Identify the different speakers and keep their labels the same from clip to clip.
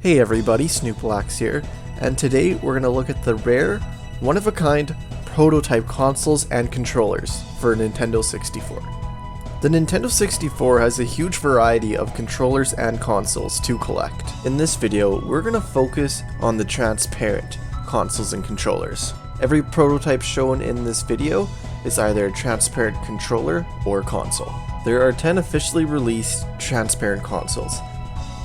Speaker 1: Hey everybody, Snoopalax here, and today we're going to look at the rare, one-of-a-kind prototype consoles and controllers for Nintendo 64. The Nintendo 64 has a huge variety of controllers and consoles to collect. In this video, we're going to focus on the transparent consoles and controllers. Every prototype shown in this video is either a transparent controller or console. There are 10 officially released transparent consoles.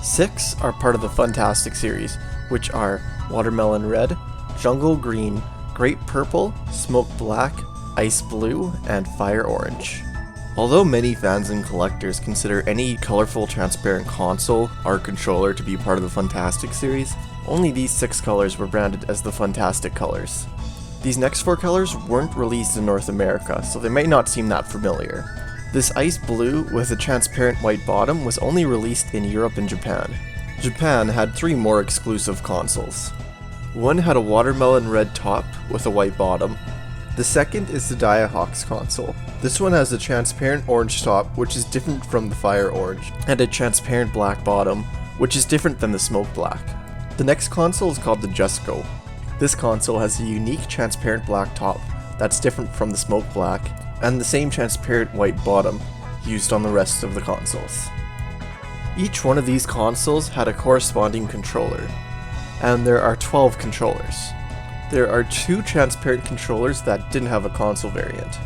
Speaker 1: 6 are part of the Fantastic series, which are Watermelon Red, Jungle Green, Grape Purple, Smoke Black, Ice Blue, and Fire Orange. Although many fans and collectors consider any colorful transparent console or controller to be part of the Fantastic series, only these 6 colors were branded as the Fantastic colors. These next 4 colors weren't released in North America, so they may not seem that familiar. This ice blue with a transparent white bottom was only released in Europe and Japan. Japan had 3 more exclusive consoles. One had a watermelon red top with a white bottom. The second is the Diahawks console. This one has a transparent orange top, which is different from the Fire Orange, and a transparent black bottom, which is different than the Smoke Black. The next console is called the Just Go. This console has a unique transparent black top that's different from the Smoke Black, and the same transparent white bottom used on the rest of the consoles. Each one of these consoles had a corresponding controller, and there are 12 controllers. There are 2 transparent controllers that didn't have a console variant,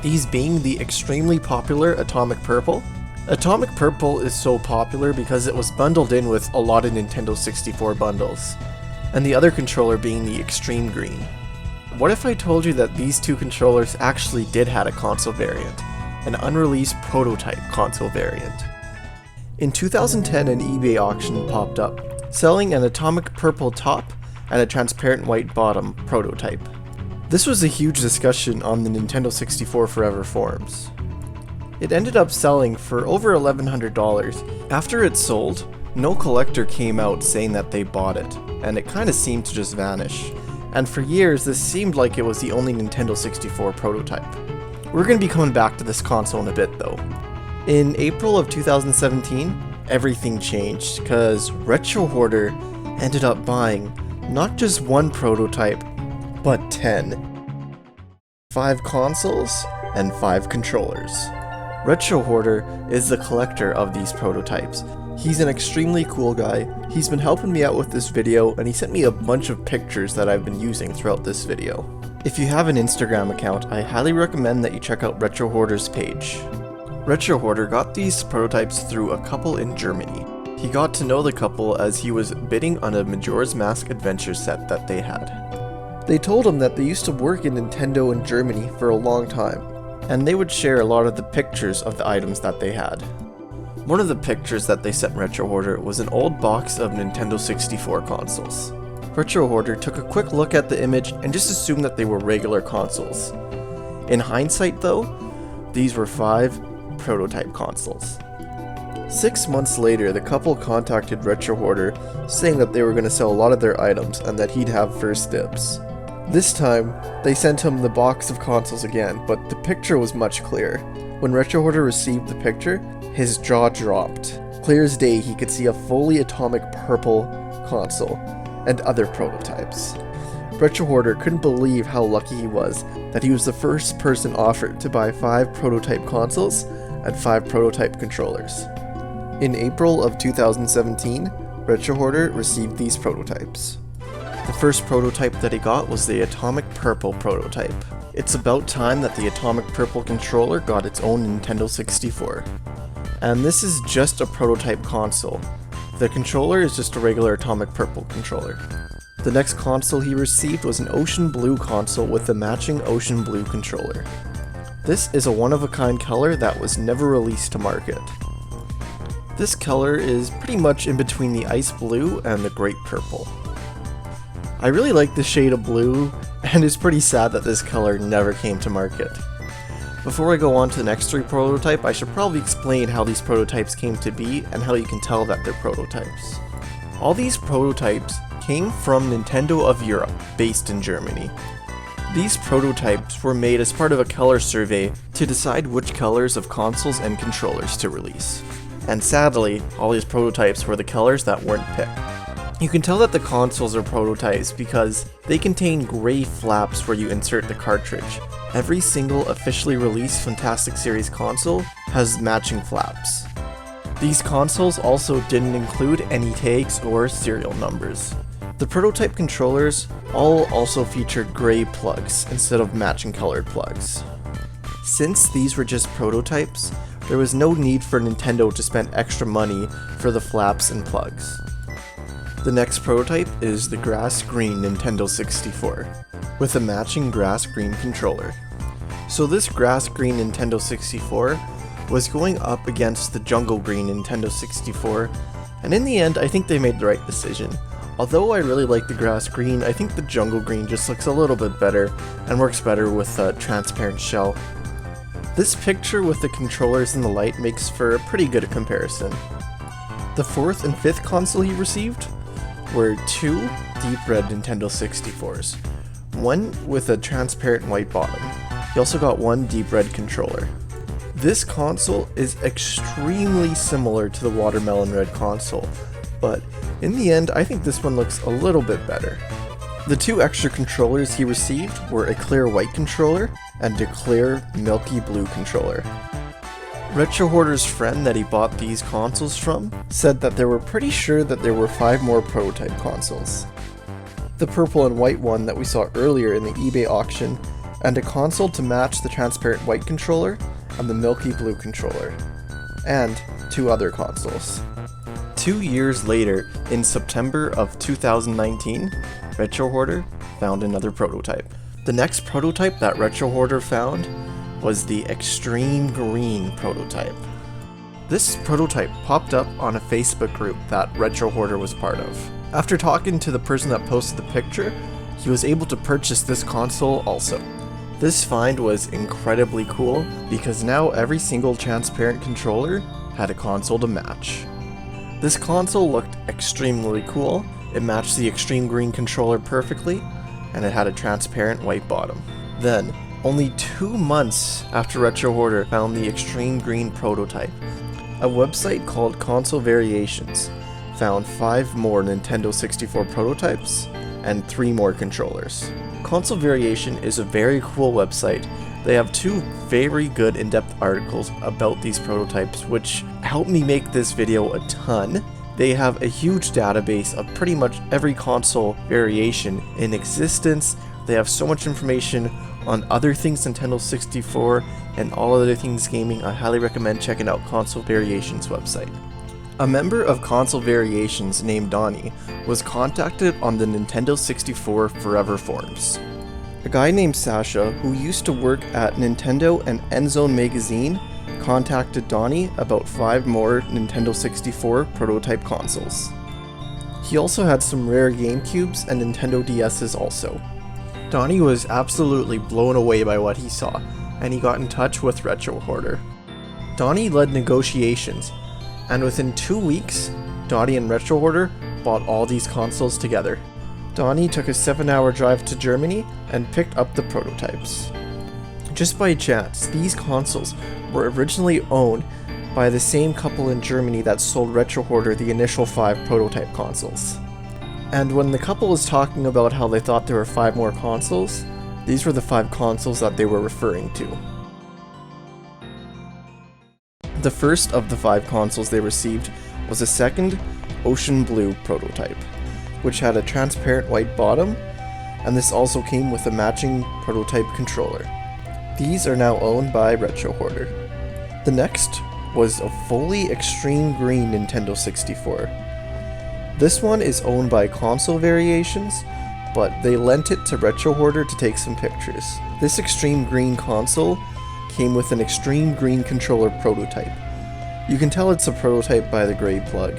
Speaker 1: these being the extremely popular Atomic Purple. Atomic Purple is so popular because it was bundled in with a lot of Nintendo 64 bundles, and the other controller being the Extreme Green. What if I told you that these 2 controllers actually did have a console variant, an Unreleased Prototype console variant? In 2010, an eBay auction popped up, selling an Atomic Purple top and a transparent white bottom prototype. This was a huge discussion on the Nintendo 64 Forever forums. It ended up selling for over $1,100. After it sold, no collector came out saying that they bought it, and it kinda seemed to just vanish. And for years, this seemed like it was the only Nintendo 64 prototype. We're going to be coming back to this console in a bit though. In April of 2017, everything changed because Retro Hoarder ended up buying not just 1 prototype, but 10. 5 consoles and 5 controllers. Retro Hoarder is the collector of these prototypes. He's an extremely cool guy. He's been helping me out with this video, and he sent me a bunch of pictures that I've been using throughout this video. If you have an Instagram account, I highly recommend that you check out Retro Hoarder's page. Retro Hoarder got these prototypes through a couple in Germany. He got to know the couple as he was bidding on a Majora's Mask adventure set that they had. They told him that they used to work in Nintendo in Germany for a long time, and they would share a lot of the pictures of the items that they had. One of the pictures that they sent Retro Hoarder was an old box of Nintendo 64 consoles. Retro Hoarder took a quick look at the image and just assumed that they were regular consoles. In hindsight though, these were 5 prototype consoles. 6 months later, the couple contacted Retro Hoarder saying that they were going to sell a lot of their items and that he'd have first dibs. This time, they sent him the box of consoles again, but the picture was much clearer. When Retro Hoarder received the picture, his jaw dropped. Clear as day, he could see a fully Atomic Purple console and other prototypes. Retro Hoarder couldn't believe how lucky he was that he was the first person offered to buy 5 prototype consoles and 5 prototype controllers. In April of 2017, Retro Hoarder received these prototypes. The first prototype that he got was the Atomic Purple prototype. It's about time that the Atomic Purple controller got its own Nintendo 64. And this is just a prototype console. The controller is just a regular Atomic Purple controller. The next console he received was an Ocean Blue console with a matching Ocean Blue controller. This is a one-of-a-kind color that was never released to market. This color is pretty much in between the Ice Blue and the Grape Purple. I really like the shade of blue, and it's pretty sad that this color never came to market. Before I go on to the next 3 prototype, I should probably explain how these prototypes came to be and how you can tell that they're prototypes. All these prototypes came from Nintendo of Europe, based in Germany. These prototypes were made as part of a color survey to decide which colors of consoles and controllers to release. And sadly, all these prototypes were the colors that weren't picked. You can tell that the consoles are prototypes because they contain gray flaps where you insert the cartridge. Every single officially released Fantastic Series console has matching flaps. These consoles also didn't include any tags or serial numbers. The prototype controllers all also featured gray plugs instead of matching colored plugs. Since these were just prototypes, there was no need for Nintendo to spend extra money for the flaps and plugs. The next prototype is the grass green Nintendo 64, with a matching grass green controller. So this grass green Nintendo 64 was going up against the jungle green Nintendo 64, and in the end I think they made the right decision. Although I really like the grass green, I think the jungle green just looks a little bit better and works better with a transparent shell. This picture with the controllers in the light makes for a pretty good comparison. The fourth and fifth console he received were two deep red Nintendo 64s, one with a transparent white bottom. He also got one deep red controller. This console is extremely similar to the watermelon red console, but in the end I think this one looks a little bit better. The two extra controllers he received were a clear white controller and a clear milky blue controller. Retro Hoarder's friend that he bought these consoles from said that they were pretty sure that there were 5 more prototype consoles. The purple and white one that we saw earlier in the eBay auction, and a console to match the transparent white controller and the milky blue controller, and 2 other consoles. 2 years later, in September of 2019, Retro Hoarder found another prototype. The next prototype that Retro Hoarder found was the extreme green prototype. This prototype popped up on a Facebook group that Retro Hoarder was part of. After talking to the person that posted the picture, he was able to purchase this console also. This find was incredibly cool because now every single transparent controller had a console to match. This console looked extremely cool, it matched the extreme green controller perfectly, and it had a transparent white bottom. Then, only 2 months after Retro Hoarder found the extreme green prototype, a website called Console Variations found 5 more Nintendo 64 prototypes and 3 more controllers. Console Variation is a very cool website. They have 2 very good in-depth articles about these prototypes, which helped me make this video a ton. They have a huge database of pretty much every console variation in existence. They have so much information on other things Nintendo 64 and all other things gaming. I highly recommend checking out Console Variations website. A member of Console Variations named Donnie was contacted on the Nintendo 64 Forever forums. A guy named Sasha, who used to work at Nintendo and Endzone magazine, contacted Donnie about 5 more Nintendo 64 prototype consoles. He also had some rare GameCubes and Nintendo DS's also. Donnie was absolutely blown away by what he saw, and he got in touch with Retro Hoarder. Donnie led negotiations, and within 2 weeks, Donnie and Retro Hoarder bought all these consoles together. Donnie took a 7-hour drive to Germany and picked up the prototypes. Just by chance, these consoles were originally owned by the same couple in Germany that sold Retro Hoarder the initial 5 prototype consoles. And when the couple was talking about how they thought there were 5 more consoles, these were the 5 consoles that they were referring to. The first of the 5 consoles they received was a second Ocean Blue prototype, which had a transparent white bottom, and this also came with a matching prototype controller. These are now owned by Retro Hoarder. The next was a fully extreme green Nintendo 64. This one is owned by Console Variations, but they lent it to Retro Hoarder to take some pictures. This extreme green console came with an extreme green controller prototype. You can tell it's a prototype by the gray plug.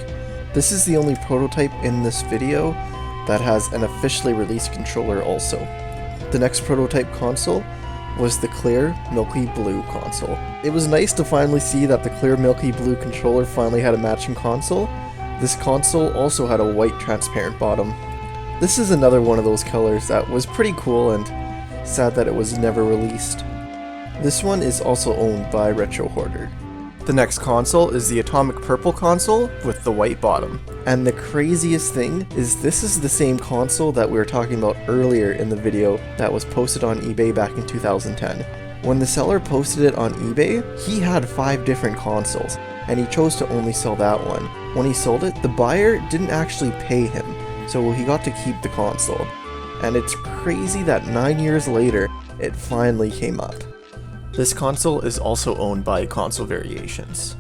Speaker 1: This is the only prototype in this video that has an officially released controller also. The next prototype console was the clear Milky Blue console. It was nice to finally see that the clear Milky Blue controller finally had a matching console. This console also had a white transparent bottom. This is another one of those colors that was pretty cool and sad that it was never released. This one is also owned by Retro Hoarder. The next console is the Atomic Purple console with the white bottom. And the craziest thing is this is the same console that we were talking about earlier in the video that was posted on eBay back in 2010. When the seller posted it on eBay, he had 5 different consoles, and he chose to only sell that one. When he sold it, the buyer didn't actually pay him, so he got to keep the console. And it's crazy that 9 years later, it finally came up. This console is also owned by Console Variations.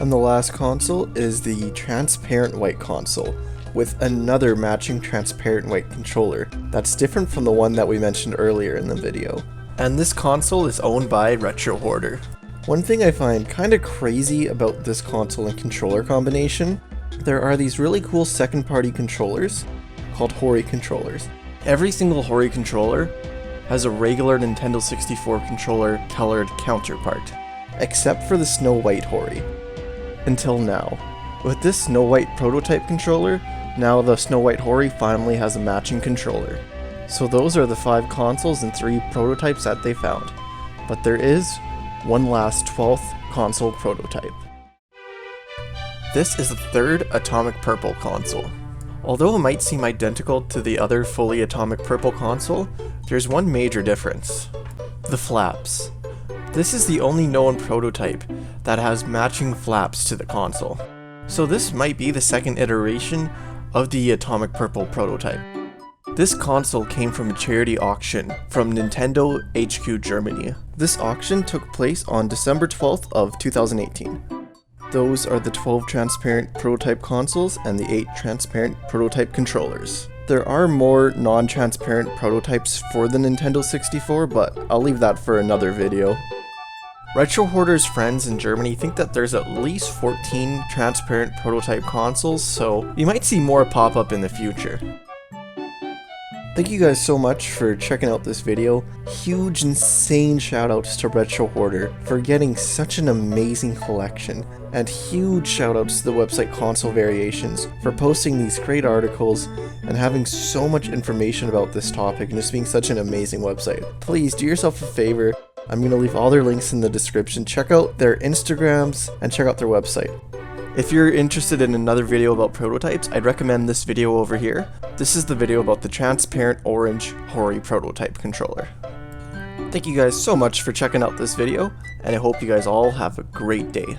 Speaker 1: And the last console is the transparent white console, with another matching transparent white controller that's different from the one that we mentioned earlier in the video. And this console is owned by Hoarder. One thing I find kinda crazy about this console and controller combination, there are these really cool second-party controllers called Hoarder controllers. Every single Hoarder controller has a regular Nintendo 64 controller colored counterpart, except for the Snow White Hoarder. Until now. With this Snow White prototype controller, now the Snow White Hoarder finally has a matching controller. So those are the 5 consoles and 3 prototypes that they found. But there is one last 12th console prototype. This is the 3rd Atomic Purple console. Although it might seem identical to the other fully Atomic Purple console, there's one major difference. The flaps. This is the only known prototype that has matching flaps to the console. So this might be the 2nd iteration of the Atomic Purple prototype. This console came from a charity auction from Nintendo HQ Germany. This auction took place on December 12th of 2018. Those are the 12 transparent prototype consoles and the 8 transparent prototype controllers. There are more non-transparent prototypes for the Nintendo 64, but I'll leave that for another video. Hoarder's friends in Germany think that there's at least 14 transparent prototype consoles, so you might see more pop up in the future. Thank you guys so much for checking out this video. Huge, insane shoutouts to Hoarder for getting such an amazing collection, and huge shoutouts to the website Console Variations for posting these great articles and having so much information about this topic and just being such an amazing website. Please do yourself a favor. I'm going to leave all their links in the description. Check out their Instagrams and check out their website. If you're interested in another video about prototypes, I'd recommend this video over here. This is the video about the transparent orange Hoarder prototype controller. Thank you guys so much for checking out this video, and I hope you guys all have a great day.